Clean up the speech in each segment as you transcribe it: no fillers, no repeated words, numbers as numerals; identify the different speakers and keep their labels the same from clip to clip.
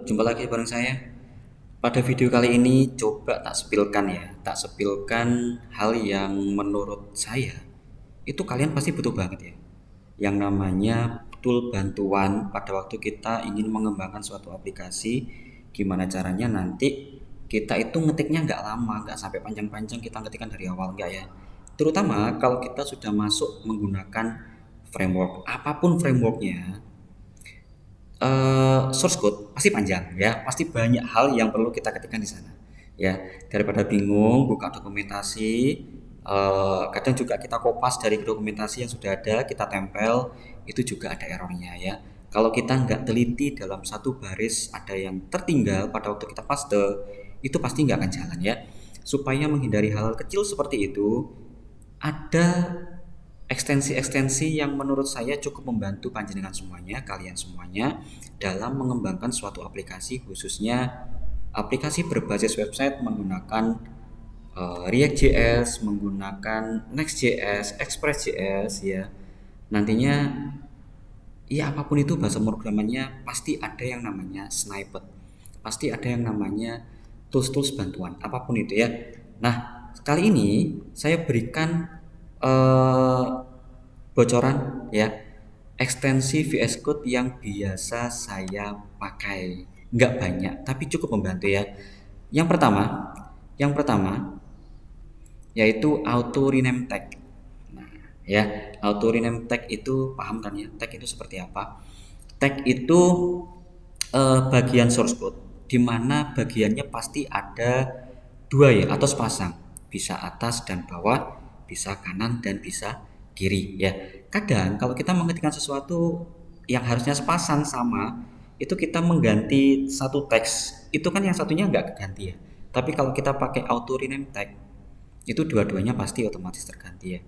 Speaker 1: jumpa lagi bareng saya. Pada video kali ini coba tak sepilkan hal yang menurut saya itu kalian pasti butuh banget ya. Yang namanya tool bantuan pada waktu kita ingin mengembangkan suatu aplikasi, gimana caranya nanti kita itu ngetiknya nggak lama, nggak sampai panjang-panjang kita ngetikkan dari awal, nggak ya. Terutama kalau kita sudah masuk menggunakan framework, apapun frameworknya, source code pasti panjang ya, pasti banyak hal yang perlu kita ketikkan di sana ya. Daripada bingung buka dokumentasi, kadang juga kita kopas dari dokumentasi yang sudah ada kita tempel, itu juga ada errornya ya. Kalau kita nggak teliti dalam satu baris ada yang tertinggal pada waktu kita paste, itu pasti nggak akan jalan ya. Supaya menghindari hal-hal kecil seperti itu, ada ekstensi-ekstensi yang menurut saya cukup membantu panjenengan semuanya, kalian semuanya dalam mengembangkan suatu aplikasi, khususnya aplikasi berbasis website menggunakan React.js, menggunakan Next.js, Express.js ya. Nantinya ya apapun itu bahasa pemrogramannya pasti ada yang namanya snippet, pasti ada yang namanya tools-tools bantuan, apapun itu ya. Nah, kali ini saya berikan eh, bocoran ya, ekstensi VS Code yang biasa saya pakai, nggak banyak tapi cukup membantu ya. Yang pertama yaitu auto rename tag. Nah, ya, auto rename tag itu paham kan ya? Tag itu seperti apa? Tag itu bagian source code, di mana bagiannya pasti ada dua ya, atau sepasang, bisa atas dan bawah, bisa kanan dan bisa kiri ya. Kadang kalau kita mengetikkan sesuatu yang harusnya sepasang sama, itu kita mengganti satu teks, itu kan yang satunya nggak keganti ya. Tapi kalau kita pakai auto rename tag, itu dua-duanya pasti otomatis terganti ya.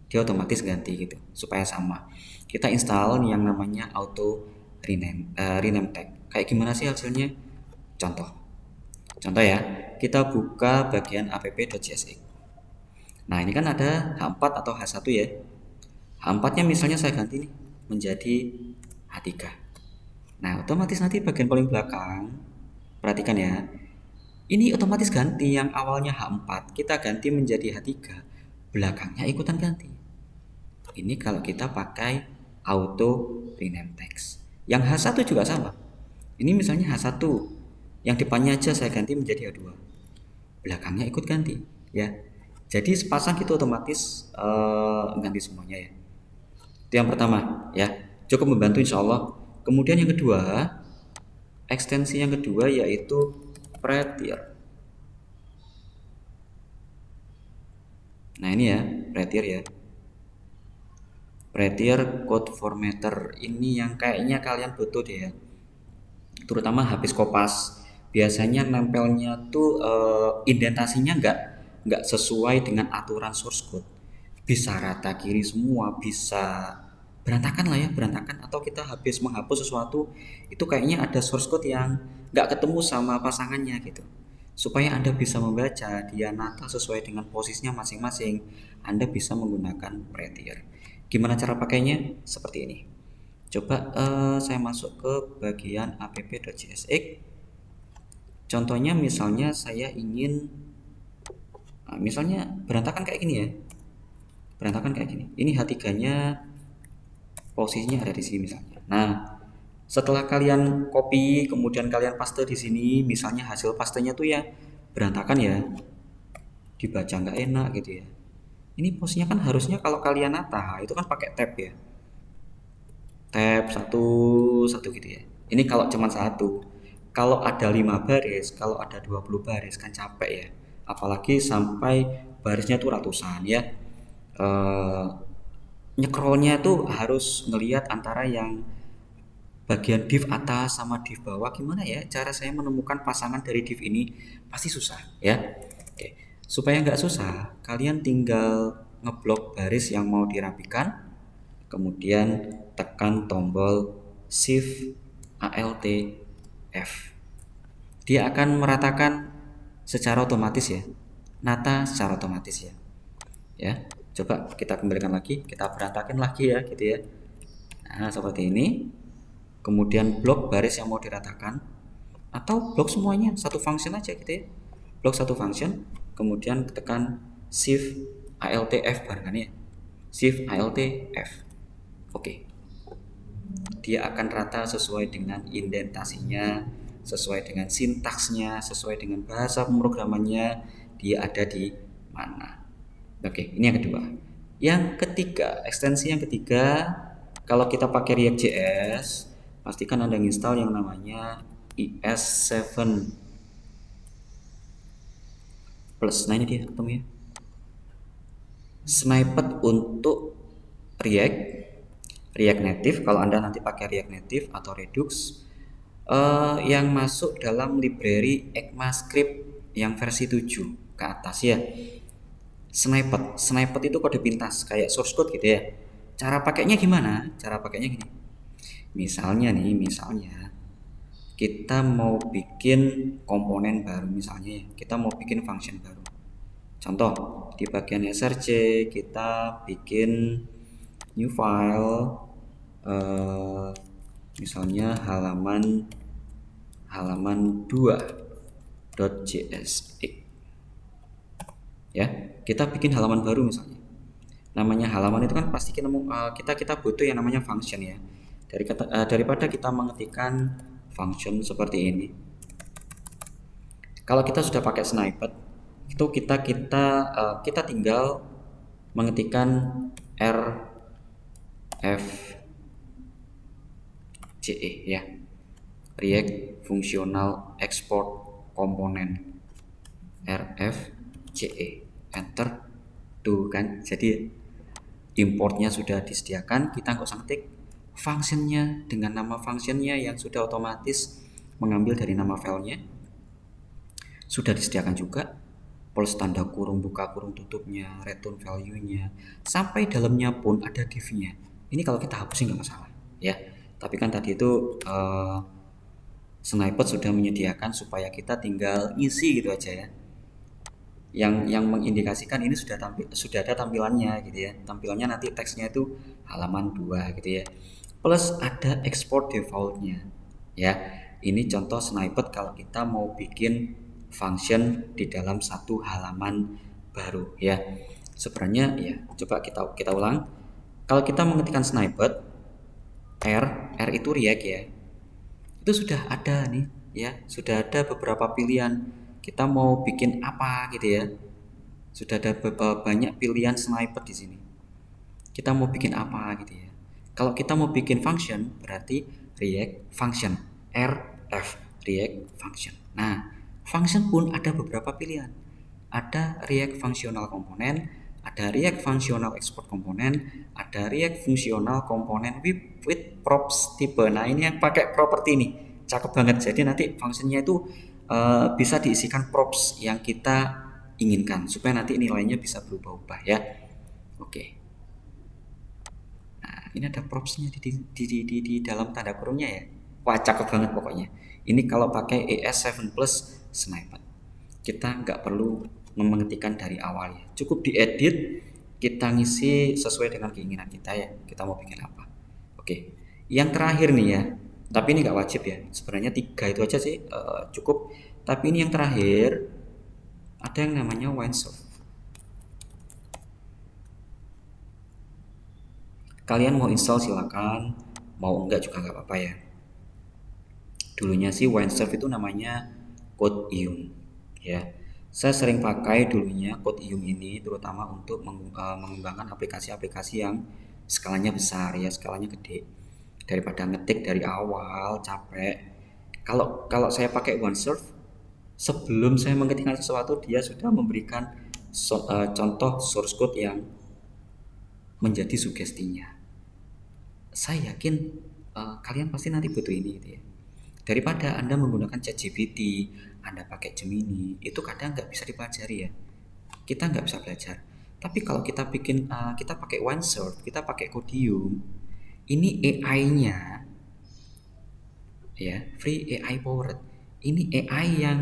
Speaker 1: Dia otomatis ganti gitu supaya sama. Kita install yang namanya auto rename tag. Kayak gimana sih hasilnya? Contoh ya, kita buka bagian app.jsx. Nah, ini kan ada H4 atau H1 ya. H4-nya misalnya saya ganti nih menjadi H3. Nah, otomatis nanti bagian paling belakang, perhatikan ya, ini otomatis ganti. Yang awalnya H4 kita ganti menjadi H3, belakangnya ikutan ganti. Ini kalau kita pakai auto rename text. Yang H1 juga sama. Ini misalnya H1, yang depannya aja saya ganti menjadi H2, belakangnya ikut ganti ya. Jadi sepasang itu otomatis ganti semuanya ya. Itu yang pertama ya, cukup membantu insya Allah. Kemudian yang kedua, ekstensi yang kedua yaitu Prettier. Nah ini ya, Prettier ya, Prettier Code Formatter. Ini yang kayaknya kalian butuh deh ya, terutama habis kopas. Biasanya nempelnya tuh indentasinya nggak sesuai dengan aturan source code, bisa rata kiri semua, bisa berantakan lah ya, berantakan. Atau kita habis menghapus sesuatu, itu kayaknya ada source code yang nggak ketemu sama pasangannya gitu. Supaya Anda bisa membaca dia nata sesuai dengan posisinya masing-masing, Anda bisa menggunakan Prettier. Gimana cara pakainya? Seperti ini. Coba saya masuk ke bagian app.jsx. Contohnya misalnya saya ingin, misalnya berantakan kayak gini ya, berantakan kayak gini. Ini H3-nya posisinya ada di sini misalnya. Nah, setelah kalian copy kemudian kalian paste di sini, misalnya hasil pastenya tuh ya berantakan ya, dibaca nggak enak gitu ya. Ini posisinya kan harusnya kalau kalian nata itu kan pakai tab ya, tab satu satu gitu ya. Ini kalau cuma satu. Kalau ada 5 baris, kalau ada 20 baris kan capek ya. Apalagi sampai barisnya tuh ratusan ya. Eh, Nyekrolnya tuh harus ngelihat antara yang bagian div atas sama div bawah. Gimana ya cara saya menemukan pasangan dari div ini? Pasti susah ya. Oke. Supaya nggak susah, kalian tinggal ngeblok baris yang mau dirapikan, kemudian tekan tombol Shift Alt F. Dia akan meratakan secara otomatis ya, nata secara otomatis ya. Ya, coba kita kembalikan lagi, kita berantakin lagi ya gitu ya. Nah, seperti ini. kemudian blok baris yang mau diratakan, atau blok semuanya satu function aja gitu ya. Blok satu function, kemudian tekan shift alt F barengan ya. Shift alt F. Oke. Dia akan rata sesuai dengan indentasinya, sesuai dengan sintaksnya, sesuai dengan bahasa pemrogramannya, dia ada di mana. Oke, ini yang kedua. Yang ketiga, ekstensi yang ketiga, kalau kita pakai React.js, pastikan Anda install yang namanya ES7 Plus. Nah ini dia ketemu ya. Snippet untuk React Native. Kalau Anda nanti pakai React Native atau Redux, yang masuk dalam library ECMAScript yang versi 7 ke atas ya. Snippet itu kode pintas kayak source code gitu ya. Cara pakainya gimana? Cara pakainya gini. Misalnya kita mau bikin komponen baru, misalnya ya, kita mau bikin function baru. Contoh, di bagian src kita bikin new file, misalnya halaman 2.js ya, kita bikin halaman baru misalnya. Namanya halaman itu kan pasti kita butuh yang namanya function ya. Daripada kita mengetikkan function seperti ini, kalau kita sudah pakai snippet itu kita tinggal mengetikkan RFCE ya, React Functional Export Component, RFCE, enter. Tuh kan, jadi importnya sudah disediakan, kita nggak usah ngetik, functionnya dengan nama functionnya yang sudah otomatis mengambil dari nama filenya sudah disediakan juga, plus tanda kurung buka kurung tutupnya, return value-nya, sampai dalamnya pun ada div-nya. Ini kalau kita hapusin nggak masalah ya, tapi kan tadi itu Snippet sudah menyediakan supaya kita tinggal isi gitu aja ya, yang mengindikasikan ini sudah ada tampilannya gitu ya. Tampilannya nanti teksnya itu halaman 2 gitu ya, plus ada export defaultnya ya. Ini contoh snippet kalau kita mau bikin function di dalam satu halaman baru ya. Sebenarnya ya, coba kita ulang. Kalau kita mengetikkan snippet R itu React ya, itu sudah ada nih ya, sudah ada beberapa pilihan kita mau bikin apa gitu ya. Sudah ada banyak pilihan snippet di sini. Kita mau bikin apa gitu ya. Kalau kita mau bikin function berarti React function, RF React function. Nah, function pun ada beberapa pilihan. Ada React functional component, ada React functional export component, ada React functional component with props type. Nah, ini yang pakai property nih, cakep banget. Jadi nanti functionnya itu bisa diisikan props yang kita inginkan supaya nanti nilainya bisa berubah-ubah ya. Oke. Nah, ini ada propsnya di dalam tanda kurungnya ya. Wah, cakep banget pokoknya. Ini kalau pakai ES7 Plus Snippet, kita nggak perlu mengetikkan dari awal ya. Cukup diedit, kita ngisi sesuai dengan keinginan kita ya. Kita mau bikin apa. Oke. Yang terakhir nih ya, tapi ini nggak wajib ya. Sebenarnya 3 itu aja sih cukup. Tapi ini yang terakhir, ada yang namanya OneSoft. Kalian mau install silakan, mau enggak juga nggak apa-apa ya. Dulunya sih OneSoft itu namanya Codeium ya. Saya sering pakai dulunya Codeium ini terutama untuk mengembangkan aplikasi-aplikasi yang skalanya besar ya, skalanya gede. Daripada ngetik dari awal capek. Kalau saya pakai OneSoft, sebelum saya mengetikkan sesuatu dia sudah memberikan contoh source code yang menjadi sugestinya. Saya yakin kalian pasti nanti butuh ini gitu ya. Daripada Anda menggunakan ChatGPT, Anda pakai Gemini, itu kadang nggak bisa dipelajari ya. Kita nggak bisa belajar. Tapi kalau kita kita pakai OneSoft, kita pakai Codeium, ini AI-nya ya, free AI powered. Ini AI yang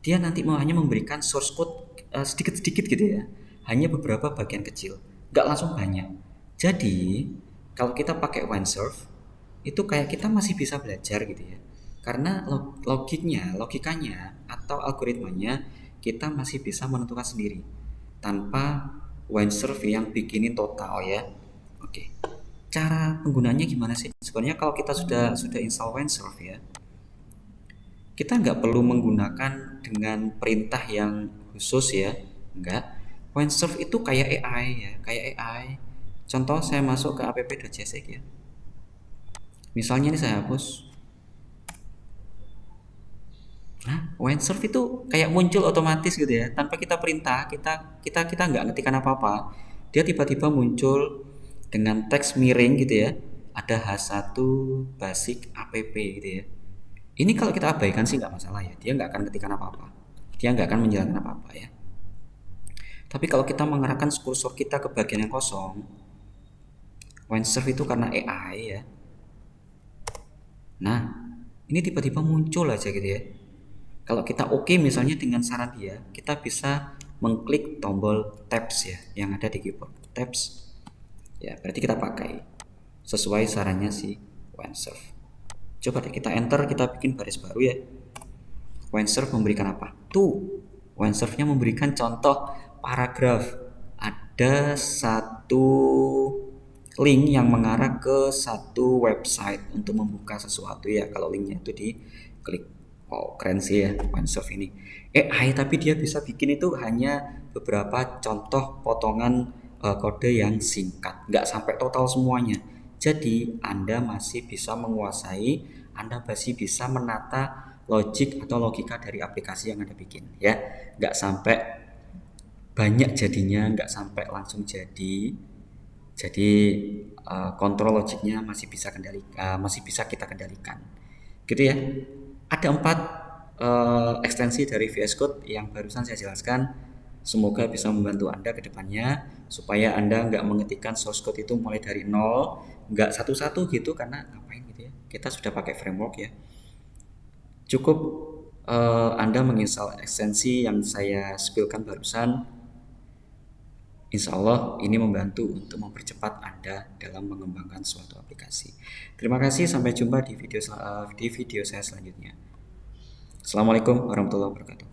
Speaker 1: dia nanti mau hanya memberikan source code sedikit-sedikit gitu ya, hanya beberapa bagian kecil, nggak langsung banyak. Jadi kalau kita pakai OneSoft, itu kayak kita masih bisa belajar gitu ya. Karena logikanya atau algoritmanya kita masih bisa menentukan sendiri tanpa Windsurf yang bikinin total ya. Oke. Cara penggunaannya gimana sih? Sebenarnya kalau kita sudah install Windsurf ya, kita nggak perlu menggunakan dengan perintah yang khusus ya. Enggak. Windsurf itu kayak AI ya, kayak AI. Contoh saya masuk ke app.jsx ya. Misalnya ini saya hapus. Nah, Windsurf itu kayak muncul otomatis gitu ya, tanpa kita perintah, kita nggak ngetikkan apa-apa. Dia tiba-tiba muncul dengan teks miring gitu ya. Ada H1 basic app gitu ya. Ini kalau kita abaikan sih nggak masalah ya, dia nggak akan ketikkan apa-apa, dia nggak akan menjalankan apa-apa ya. Tapi kalau kita mengarahkan kursor kita ke bagian yang kosong, Windsurf itu karena AI ya. Nah, ini tiba-tiba muncul aja gitu ya. Kalau kita oke misalnya dengan saran dia, kita bisa mengklik tombol tabs ya yang ada di keyboard. Tabs. Ya, berarti kita pakai sesuai sarannya si Windsurf. Coba deh kita enter, kita bikin baris baru ya. Windsurf memberikan apa? Tuh, Windsurfnya memberikan contoh paragraf. Ada satu link yang mengarah ke satu website untuk membuka sesuatu ya. Kalau linknya itu diklik. Wow, keren sih ya Windsurf ini. AI tapi dia bisa bikin itu hanya beberapa contoh potongan kode yang singkat, nggak sampai total semuanya. Jadi Anda masih bisa menguasai, Anda masih bisa menata logik atau logika dari aplikasi yang Anda bikin ya. Nggak sampai banyak jadinya, nggak sampai langsung jadi. Jadi kontrol logiknya masih bisa kita kendalikan. Gitu ya. Ada 4 ekstensi dari VS Code yang barusan saya jelaskan. Semoga bisa membantu Anda ke depannya supaya Anda nggak mengetikkan source code itu mulai dari nol, nggak satu-satu gitu karena ngapain gitu ya. Kita sudah pakai framework ya. Cukup Anda menginstal ekstensi yang saya spillkan barusan. Insya Allah ini membantu untuk mempercepat Anda dalam mengembangkan suatu aplikasi. Terima kasih, sampai jumpa di video saya selanjutnya. Assalamualaikum warahmatullahi wabarakatuh.